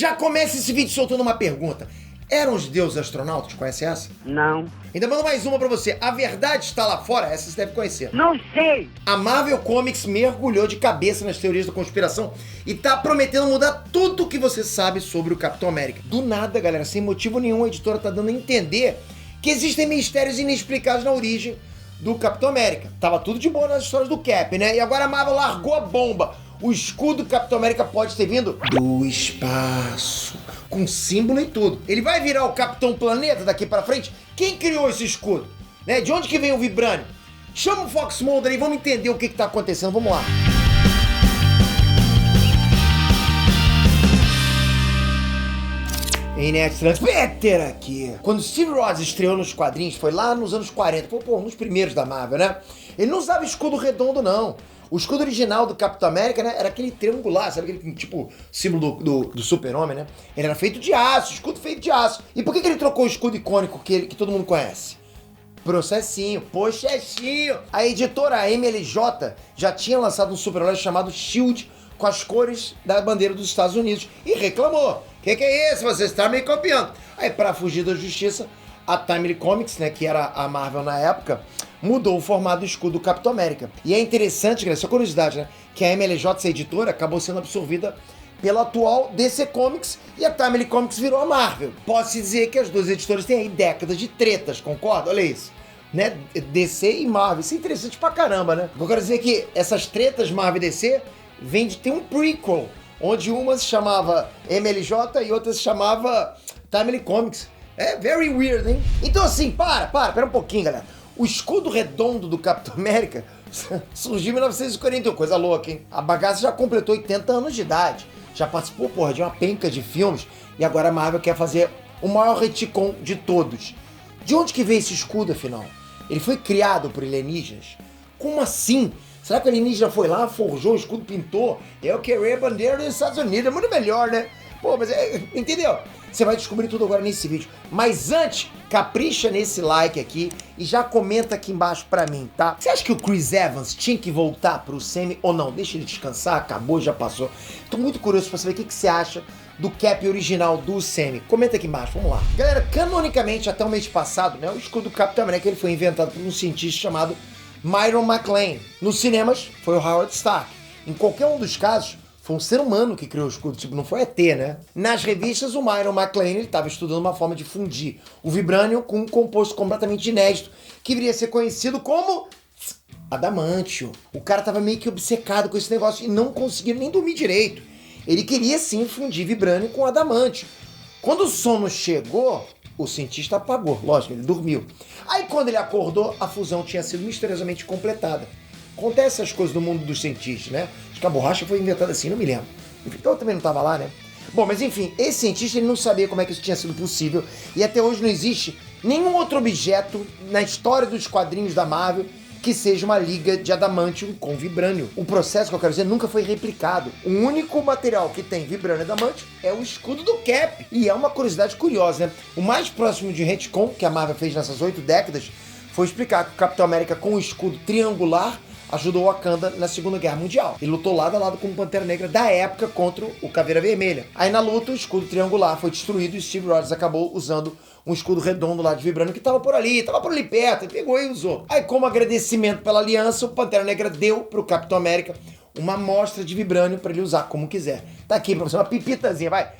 Já começa esse vídeo soltando uma pergunta. Eram os deuses astronautas? Conhece essa? Não. Ainda mando mais uma pra você. A verdade está lá fora? Essa você deve conhecer. Não sei. A Marvel Comics mergulhou de cabeça nas teorias da conspiração e tá prometendo mudar tudo o que você sabe sobre o Capitão América. Do nada, galera, sem motivo nenhum, a editora tá dando a entender que existem mistérios inexplicados na origem do Capitão América. Tava tudo de boa nas histórias do Cap, né? E agora a Marvel largou a bomba. O escudo do Capitão América pode ter vindo do espaço, com símbolo e tudo. Ele vai virar o Capitão Planeta daqui pra frente? Quem criou esse escudo? Né? De onde que vem o Vibranium? Chama o Fox Mulder aí, vamos entender o que tá acontecendo. Vamos lá. Peter aqui. Quando Steve Rogers estreou nos quadrinhos, foi lá nos anos 40, foi nos primeiros da Marvel, né? Ele não usava escudo redondo, não. O escudo original do Capitão América, né, era aquele triangular, sabe aquele tipo símbolo do super-homem, né? Ele era feito de aço, escudo feito de aço. E por que ele trocou o escudo icônico que todo mundo conhece? Processinho, pochechinho. A editora MLJ já tinha lançado um super-herói chamado Shield com as cores da bandeira dos Estados Unidos e reclamou. Que é isso? Você está me copiando. Aí, para fugir da justiça, a Timely Comics, né, que era a Marvel na época, mudou o formato do escudo do Capitão América. E é interessante, galera, só curiosidade, né, que a MLJ, essa editora, acabou sendo absorvida pela atual DC Comics e a Timely Comics virou a Marvel. Posso dizer que as duas editoras têm aí décadas de tretas, concorda? Olha isso. Né? DC e Marvel. Isso é interessante pra caramba, né? Eu quero dizer que essas tretas Marvel e DC vem de ter um prequel, onde uma se chamava MLJ e outra se chamava Timely Comics. É very weird, hein? Então assim, pera um pouquinho, galera. O escudo redondo do Capitão América surgiu em 1941, coisa louca, hein? A bagaça já completou 80 anos de idade, já participou, porra, de uma penca de filmes, e agora a Marvel quer fazer o maior retcon de todos. De onde que veio esse escudo, afinal? Ele foi criado por alienígenas? Como assim? Será que o alienígena foi lá, forjou o escudo, pintou? Eu queria a bandeira dos Estados Unidos, é muito melhor, né? Pô, mas entendeu? Você vai descobrir tudo agora nesse vídeo. Mas antes, capricha nesse like aqui e já comenta aqui embaixo pra mim, tá? Você acha que o Chris Evans tinha que voltar pro Sam ou não? Deixa ele descansar, acabou, já passou. Tô muito curioso pra saber o que você acha do Cap original do Sam. Comenta aqui embaixo, vamos lá. Galera, canonicamente, até o mês passado, né, o escudo do Capitão América ele foi inventado por um cientista chamado Myron McLean. Nos cinemas, foi o Howard Stark. Em qualquer um dos casos, foi um ser humano que criou o escudo, tipo, não foi ET, né? Nas revistas, o Myron McLean estava estudando uma forma de fundir o Vibranium com um composto completamente inédito, que viria a ser conhecido como adamantio. O cara tava meio que obcecado com esse negócio e não conseguia nem dormir direito. Ele queria sim fundir Vibranium com adamantio. Quando o sono chegou, o cientista apagou, lógico, ele dormiu. Aí quando ele acordou, a fusão tinha sido misteriosamente completada. Acontece essas coisas no mundo dos cientistas, né? Acho que a borracha foi inventada assim, não me lembro. Então eu também não estava lá, né? Bom, mas enfim, esse cientista ele não sabia como é que isso tinha sido possível e até hoje não existe nenhum outro objeto na história dos quadrinhos da Marvel que seja uma liga de adamantium com vibrânio. O processo, que eu quero dizer, nunca foi replicado. O único material que tem vibrânio e adamantium é o escudo do Cap. E é uma curiosidade curiosa, né? O mais próximo de retcon que a Marvel fez nessas 8 décadas foi explicar que o Capitão América com o escudo triangular ajudou Wakanda na Segunda Guerra Mundial. Ele lutou lado a lado com o Pantera Negra da época contra o Caveira Vermelha. Aí na luta o escudo triangular foi destruído e Steve Rogers acabou usando um escudo redondo lá de vibrânio que tava por ali perto, ele pegou e usou. Aí como agradecimento pela aliança, o Pantera Negra deu pro Capitão América uma amostra de vibrânio pra ele usar como quiser. Tá aqui pra você, uma pipitazinha, vai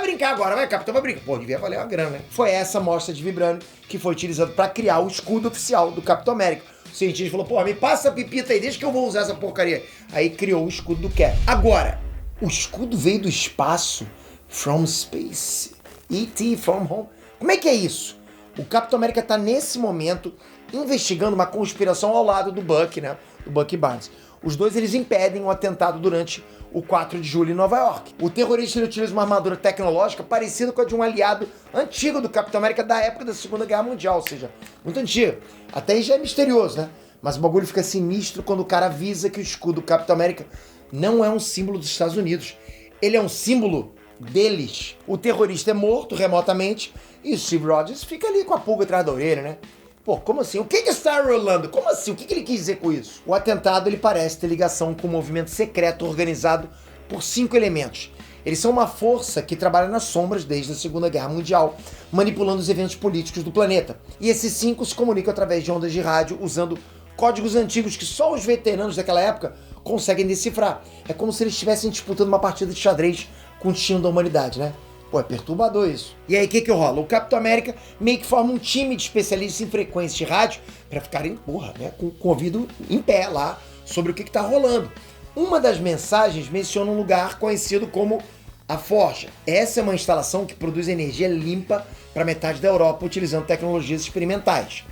brincar agora, vai Capitão, vai brincar. Pô, devia valer uma grana, né? Foi essa amostra de vibrânio que foi utilizada pra criar o escudo oficial do Capitão América. O cientista falou, pô, me passa a pipita aí, deixa que eu vou usar essa porcaria. Aí criou o escudo do Cap. Agora, o escudo veio do espaço, from space, E.T. from home. Como é que é isso? O Capitão América tá nesse momento investigando uma conspiração ao lado do Buck, né? Do Bucky Barnes. Os dois eles impedem um atentado durante o 4 de julho em Nova York. O terrorista ele utiliza uma armadura tecnológica parecida com a de um aliado antigo do Capitão América da época da Segunda Guerra Mundial, ou seja, muito antiga. Até aí já é misterioso, né? Mas o bagulho fica sinistro quando o cara avisa que o escudo do Capitão América não é um símbolo dos Estados Unidos. Ele é um símbolo deles. O terrorista é morto remotamente e o Steve Rogers fica ali com a pulga atrás da orelha, né? Pô, como assim? O que está rolando? Como assim? O que ele quis dizer com isso? O atentado, ele parece ter ligação com um movimento secreto organizado por 5 elementos. Eles são uma força que trabalha nas sombras desde a Segunda Guerra Mundial, manipulando os eventos políticos do planeta. E esses 5 se comunicam através de ondas de rádio, usando códigos antigos que só os veteranos daquela época conseguem decifrar. É como se eles estivessem disputando uma partida de xadrez com o destino da humanidade, né? Pô, é perturbador isso. E aí, o que rola? O Capitão América meio que forma um time de especialistas em frequências de rádio pra ficarem, né, com o ouvido em pé lá sobre o que tá rolando. Uma das mensagens menciona um lugar conhecido como a Forja. Essa é uma instalação que produz energia limpa para metade da Europa utilizando tecnologias experimentais.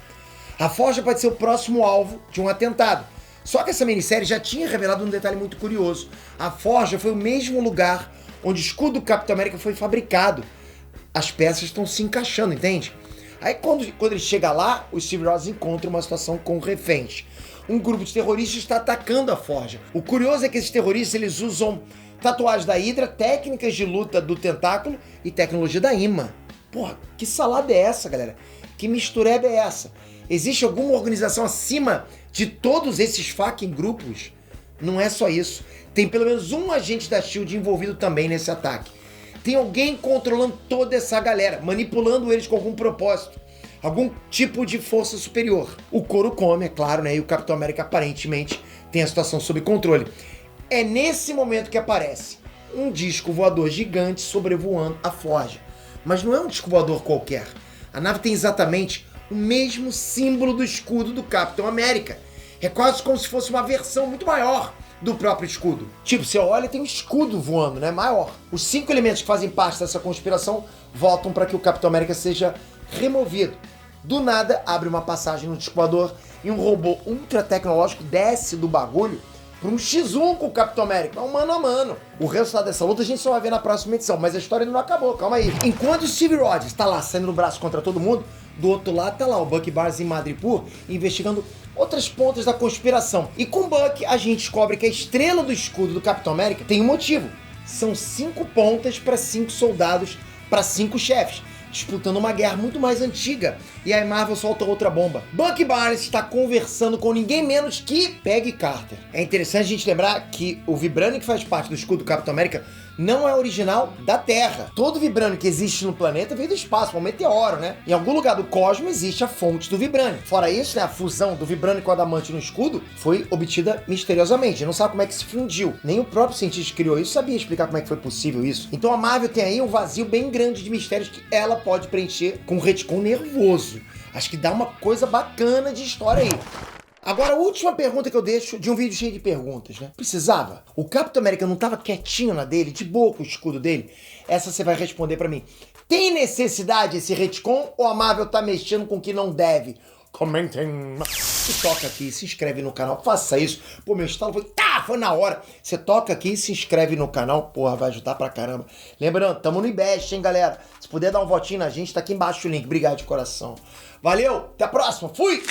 A Forja pode ser o próximo alvo de um atentado. Só que essa minissérie já tinha revelado um detalhe muito curioso. A Forja foi o mesmo lugar onde o escudo do Capitão América foi fabricado. As peças estão se encaixando, entende? Aí quando ele chega lá, o Steve Rogers encontra uma situação com reféns. Um grupo de terroristas está atacando a Forja. O curioso é que esses terroristas eles usam tatuagens da Hydra, técnicas de luta do Tentáculo e tecnologia da imã. Porra, que salada é essa, galera? Que mistureba é essa? Existe alguma organização acima de todos esses fucking grupos? Não é só isso. Tem pelo menos um agente da SHIELD envolvido também nesse ataque. Tem alguém controlando toda essa galera, manipulando eles com algum propósito. Algum tipo de força superior. O couro come, é claro, né? E o Capitão América aparentemente tem a situação sob controle. É nesse momento que aparece um disco voador gigante sobrevoando a Forja. Mas não é um disco voador qualquer. A nave tem exatamente o mesmo símbolo do escudo do Capitão América. É quase como se fosse uma versão muito maior do próprio escudo. Tipo, você olha e tem um escudo voando, né? Maior. Os 5 elementos que fazem parte dessa conspiração voltam para que o Capitão América seja removido. Do nada, abre uma passagem no disco voador e um robô ultra tecnológico desce do bagulho para um X1 com o Capitão América, um mano a mano. O resultado dessa luta a gente só vai ver na próxima edição, mas a história ainda não acabou, calma aí. Enquanto o Steve Rogers tá lá saindo no braço contra todo mundo, do outro lado tá lá o Bucky Barnes em Madripoor investigando outras pontas da conspiração. E com Bucky a gente descobre que a estrela do escudo do Capitão América tem um motivo. São 5 pontas para 5 soldados, para 5 chefes, disputando uma guerra muito mais antiga. E aí Marvel solta outra bomba. Bucky Barnes está conversando com ninguém menos que Peggy Carter. É interessante a gente lembrar que o Vibranium que faz parte do escudo do Capitão América não é original da Terra. Todo Vibranium que existe no planeta veio do espaço, um meteoro, né? Em algum lugar do cosmos existe a fonte do Vibranium. Fora isso, né, a fusão do Vibranium com o adamante no escudo foi obtida misteriosamente. Não sabe como é que se fundiu. Nem o próprio cientista que criou isso sabia explicar como é que foi possível isso. Então a Marvel tem aí um vazio bem grande de mistérios que ela pode preencher com um retcon nervoso. Acho que dá uma coisa bacana de história aí. Agora, a última pergunta que eu deixo de um vídeo cheio de perguntas, né? Precisava? O Capitão América não tava quietinho na dele, de boa com o escudo dele? Essa você vai responder pra mim. Tem necessidade esse retcon ou a Marvel tá mexendo com o que não deve? Comentem. Se toca aqui, se inscreve no canal, faça isso. Pô, meu estalo foi na hora. Você toca aqui e se inscreve no canal, porra, vai ajudar pra caramba. Lembrando, tamo no IBEST, hein, galera? Se puder dar um votinho na gente, tá aqui embaixo o link. Obrigado de coração. Valeu, até a próxima, fui!